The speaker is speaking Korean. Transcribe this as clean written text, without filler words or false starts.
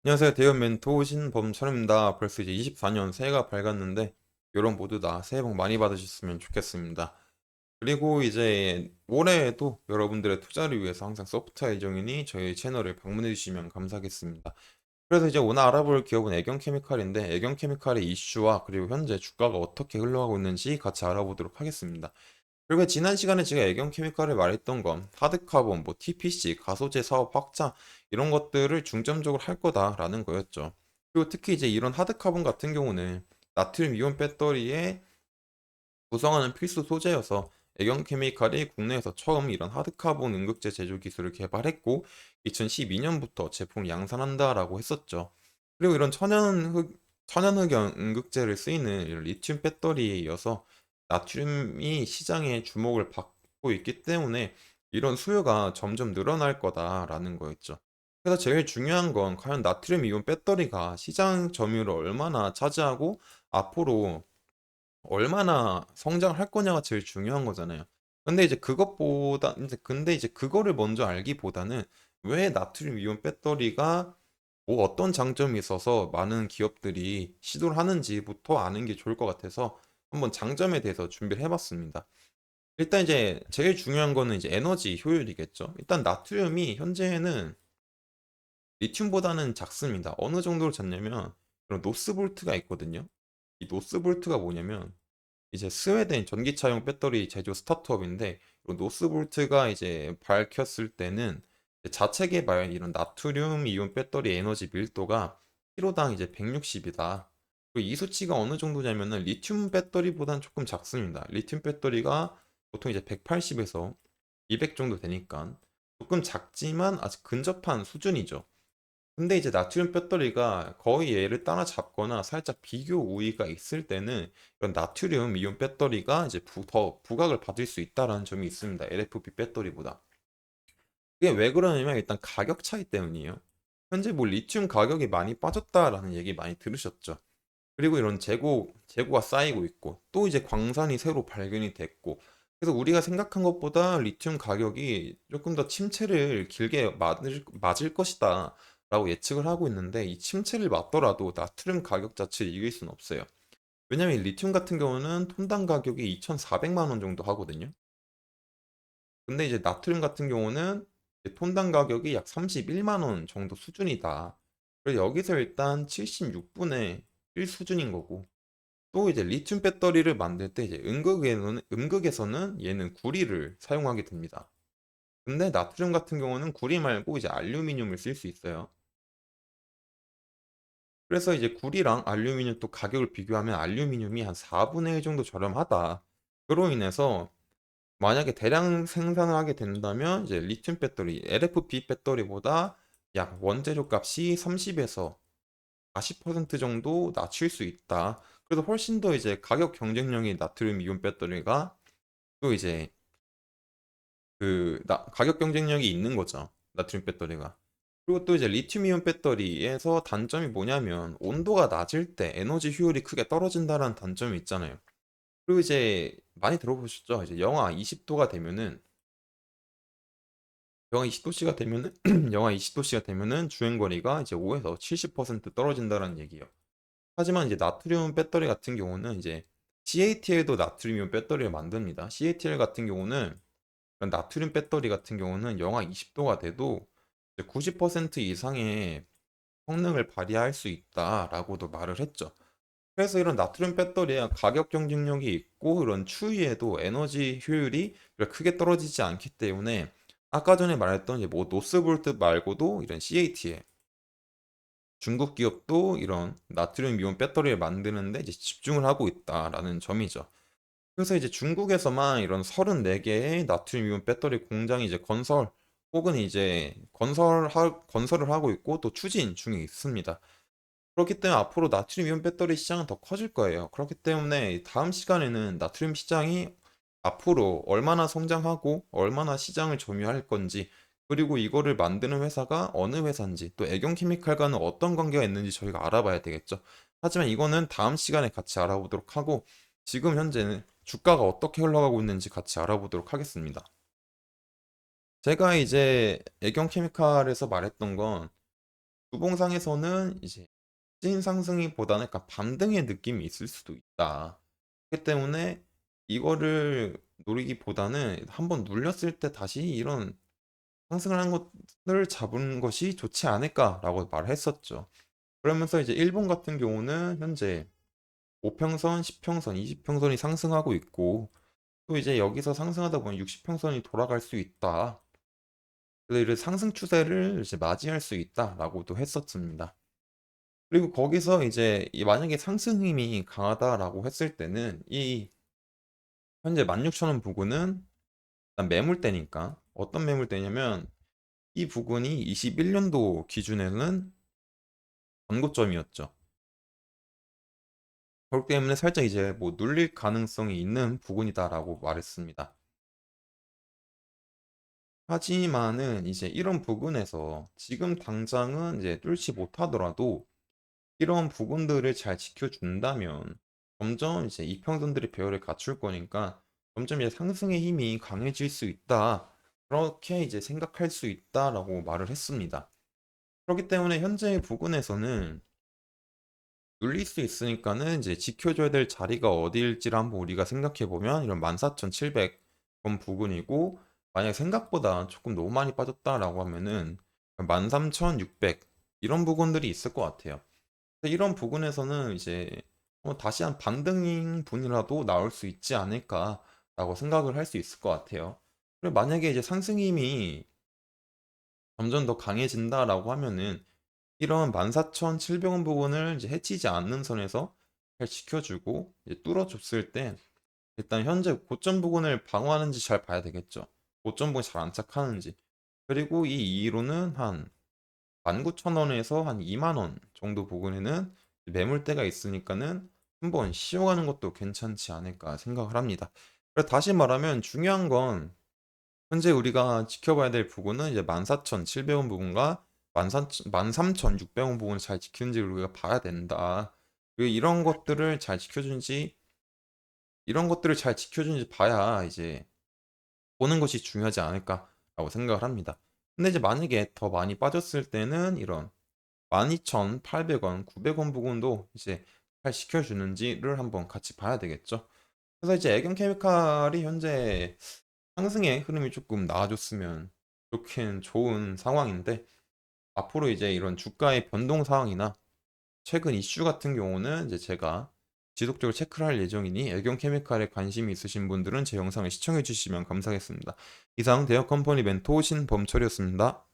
안녕하세요. 대형 멘토 신범철입니다. 벌써 이제 24년 새해가 밝았는데, 여러분 모두 다 새해 복 많이 받으셨으면 좋겠습니다. 그리고 이제 올해에도 여러분들의 투자를 위해서 항상 소프트웨어 애정인이 저희 채널을 방문해 주시면 감사하겠습니다. 그래서 이제 오늘 알아볼 기업은 애경케미칼인데, 애경케미칼의 이슈와 그리고 현재 주가가 어떻게 흘러가고 있는지 같이 알아보도록 하겠습니다. 그리고 지난 시간에 제가 애경케미칼을 말했던 건 하드카본, 뭐 TPC, 가소제 사업 확장 이런 것들을 중점적으로 할 거다라는 거였죠. 그리고 특히 이제 이런 하드카본 같은 경우는 나트륨 이온 배터리에 구성하는 필수 소재여서 애경케미칼이 국내에서 처음 이런 하드카본 응급제 제조 기술을 개발했고 2012년부터 제품을 양산한다라고 했었죠. 그리고 이런 천연흑연 응급제를 쓰이는 이런 리튬 배터리에 이어서 나트륨이 시장에 주목을 받고 있기 때문에 이런 수요가 점점 늘어날 거다라는 거였죠. 그래서 제일 중요한 건 과연 나트륨 이온 배터리가 시장 점유율을 얼마나 차지하고 앞으로 얼마나 성장할 거냐가 제일 중요한 거잖아요. 근데 이제 그거를 먼저 알기보다는 왜 나트륨 이온 배터리가 뭐 어떤 장점이 있어서 많은 기업들이 시도를 하는지부터 아는 게 좋을 것 같아서 한번 장점에 대해서 준비를 해봤습니다. 일단 이제 제일 중요한 거는 이제 에너지 효율이겠죠. 일단 나트륨이 현재는 리튬보다는 작습니다. 어느 정도로 작냐면 그런 노스볼트가 있거든요. 이 노스볼트가 뭐냐면 이제 스웨덴 전기차용 배터리 제조 스타트업인데 노스볼트가 이제 밝혔을 때는 자체 개발 이런 나트륨 이온 배터리 에너지 밀도가 킬로당 이제 160이다. 그리고 이 수치가 어느 정도냐면은 리튬 배터리보다는 조금 작습니다. 리튬 배터리가 보통 이제 180에서 200 정도 되니까 조금 작지만 아직 근접한 수준이죠. 근데 이제 나트륨 배터리가 거의 얘를 따라잡거나 살짝 비교 우위가 있을 때는 이런 나트륨 이온 배터리가 이제 더 부각을 받을 수 있다라는 점이 있습니다. LFP 배터리보다. 이게 왜 그러냐면 일단 가격 차이 때문이에요. 현재 뭐 리튬 가격이 많이 빠졌다라는 얘기 많이 들으셨죠. 그리고 이런 재고가 쌓이고 있고 또 이제 광산이 새로 발견이 됐고 그래서 우리가 생각한 것보다 리튬 가격이 조금 더 침체를 길게 맞을 것이다 라고 예측을 하고 있는데 이 침체를 맞더라도 나트륨 가격 자체를 이길 수는 없어요. 왜냐면 이 리튬 같은 경우는 톤당 가격이 2,400만 원 정도 하거든요. 근데 이제 나트륨 같은 경우는 이제 톤당 가격이 약 31만 원 정도 수준이다. 그래서 여기서 일단 76분의 1 수준인 거고 또 이제 리튬 배터리를 만들 때 이제 음극에서는 얘는 구리를 사용하게 됩니다. 근데 나트륨 같은 경우는 구리 말고 이제 알루미늄을 쓸 수 있어요. 그래서 이제 구리랑 알루미늄 또 가격을 비교하면 알루미늄이 한 4분의 1 정도 저렴하다. 그로 인해서 만약에 대량 생산을 하게 된다면 이제 리튬 배터리, LFP 배터리보다 약 원재료 값이 30에서 40% 정도 낮출 수 있다. 그래서 훨씬 더 이제 가격 경쟁력이 나트륨 이온 배터리가 또 이제 가격 경쟁력이 있는 거죠. 나트륨 배터리가. 그리고 또 이제 리튬 이온 배터리에서 단점이 뭐냐면 온도가 낮을 때 에너지 효율이 크게 떨어진다는 단점이 있잖아요. 그리고 이제 많이 들어보셨죠? 이제 영하 20도씨가 되면은 영하 20도씨가 되면은 주행 거리가 이제 5에서 70% 떨어진다는 얘기예요. 하지만 이제 나트륨 배터리 같은 경우는 이제 CATL도 나트륨 배터리를 만듭니다. CATL 같은 경우는 나트륨 배터리 같은 경우는 영하 20도가 돼도 90% 이상의 성능을 발휘할 수 있다라고도 말을 했죠. 그래서 이런 나트륨 배터리가 가격 경쟁력이 있고 이런 추위에도 에너지 효율이 크게 떨어지지 않기 때문에 아까 전에 말했던 이제 뭐 노스볼트 말고도 이런 CATL 중국 기업도 이런 나트륨 이온 배터리를 만드는데 이제 집중을 하고 있다라는 점이죠. 그래서 이제 중국에서만 이런 34개의 나트륨 이온 배터리 공장이 이제 건설 혹은 이제 건설을 하고 있고 또 추진 중에 있습니다. 그렇기 때문에 앞으로 나트륨 이온 배터리 시장은 더 커질 거예요. 그렇기 때문에 다음 시간에는 나트륨 시장이 앞으로 얼마나 성장하고 얼마나 시장을 점유할 건지 그리고 이거를 만드는 회사가 어느 회사인지 또 애경케미칼과는 어떤 관계가 있는지 저희가 알아봐야 되겠죠. 하지만 이거는 다음 시간에 같이 알아보도록 하고 지금 현재는 주가가 어떻게 흘러가고 있는지 같이 알아보도록 하겠습니다. 제가 이제 애경케미칼에서 말했던 건 주봉상에서는 이제 찐 상승이보다는 약간 반등의 느낌이 있을 수도 있다. 그렇기 때문에 이거를 노리기보다는 한번 눌렸을 때 다시 이런 상승을 한 것을 잡은 것이 좋지 않을까라고 말을 했었죠. 그러면서 이제 일본 같은 경우는 현재 5평선, 10평선, 20평선이 상승하고 있고 또 이제 여기서 상승하다 보면 60평선이 돌아갈 수 있다. 그래서 이 상승 추세를 이제 맞이할 수 있다라고도 했었습니다. 그리고 거기서 이제 만약에 상승 힘이 강하다라고 했을 때는 이 현재 16,000원 부근은 일단 매물대니까 어떤 매물대냐면 이 부근이 21년도 기준에는 전고점이었죠. 그렇기 때문에 살짝 이제 뭐 눌릴 가능성이 있는 부분이다라고 말했습니다. 하지만은 이제 이런 부분에서 지금 당장은 이제 뚫지 못하더라도 이런 부분들을 잘 지켜준다면 점점 이제 이평선들의 배열을 갖출 거니까 점점 이제 상승의 힘이 강해질 수 있다. 그렇게 이제 생각할 수 있다라고 말을 했습니다. 그렇기 때문에 현재 부분에서는 눌릴 수 있으니까는 이제 지켜줘야 될 자리가 어디일지를 한번 우리가 생각해 보면 이런 14,700원 부근이고 만약 생각보다 조금 너무 많이 빠졌다라고 하면은 13,600 이런 부분들이 있을 것 같아요. 이런 부분에서는 이제 다시 한 반등인 분이라도 나올 수 있지 않을까라고 생각을 할 수 있을 것 같아요. 그리고 만약에 이제 상승힘이 점점 더 강해진다라고 하면은 이런 14,700원 부분을 이제 해치지 않는 선에서 잘 지켜주고 이제 뚫어줬을 때 일단 현재 고점 부분을 방어하는지 잘 봐야 되겠죠. 고점 부분 잘 안착하는지. 그리고 이 이후로는 한 19,000원에서 한 2만 원 정도 부근에는 매물대가 있으니까는 한번 쉬어가는 것도 괜찮지 않을까 생각을 합니다. 그래서 다시 말하면 중요한 건 현재 우리가 지켜봐야 될 부분은 이제 14,700원 부분과 13,600원 부분을 잘 지키는지 우리가 봐야 된다. 그리고 이런 것들을 잘 지켜주는지 봐야 이제 보는 것이 중요하지 않을까라고 생각을 합니다. 근데 이제 만약에 더 많이 빠졌을 때는 이런 12,800원, 900원 부분도 이제 잘 지켜주는지를 한번 같이 봐야 되겠죠. 그래서 이제 애경케미칼이 현재 상승의 흐름이 조금 나아졌으면 좋긴 좋은 상황인데 앞으로 이제 이런 주가의 변동 상황이나 최근 이슈 같은 경우는 이제 제가 지속적으로 체크를 할 예정이니 애경케미칼에 관심이 있으신 분들은 제 영상을 시청해 주시면 감사하겠습니다. 이상 대형 컴퍼니 멘토 신범철이었습니다.